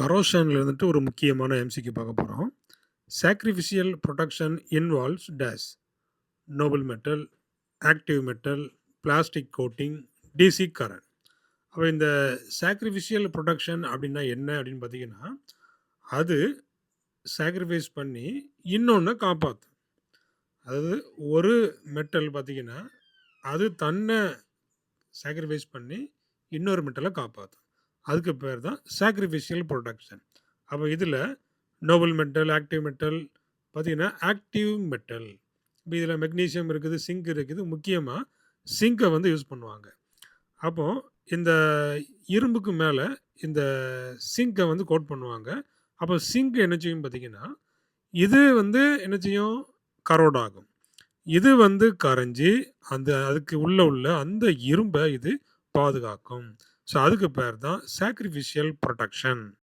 கரோஷன்ல இருந்துட்டு ஒரு முக்கியமான எம்சிக்யூ பார்க்க போறோம். Sacrificial production involves dash noble metal, active metal, plastic coating, DC current. அப்ப இந்த சாக்ரிஃபிஷியல் புரொடக்ஷன் அப்படின்னா என்ன அப்படின்னு பார்த்தீங்கன்னா, அது சாக்ரிஃபைஸ் பண்ணி இன்னொன்னு காப்பாத்தும். அதாவது ஒரு மெட்டல் பார்த்தீங்கன்னா, அது தன்னை சாக்ரிஃபைஸ் பண்ணி இன்னொரு மெட்டலை காப்பாற்றும். அதுக்கு பேர் தான் சாக்ரிஃபிஷியல் புரொடக்ஷன். அப்போ இதில் நோபல் மெட்டல், ஆக்டிவ் மெட்டல் பார்த்தீங்கன்னா ஆக்டிவ் மெட்டல். இப்போ இதில் மெக்னீசியம் இருக்குது, சிங்க் இருக்குது. முக்கியமாக சிங்கை வந்து யூஸ் பண்ணுவாங்க. அப்போ இந்த இரும்புக்கு மேலே இந்த சிங்கை வந்து கோட் பண்ணுவாங்க. அப்போ சிங்க் என்ன செய்யும் பார்த்தீங்கன்னா, இது வந்து என்ன செய்யும், கரோட் ஆகும். இது வந்து கரைஞ்சி அதுக்கு உள்ள அந்த இரும்பை இது பாதுகாக்கும். ஸோ அதுக்கு பேர் தான் சாக்ரிஃபிஷியல் புரொடக்ஷன்.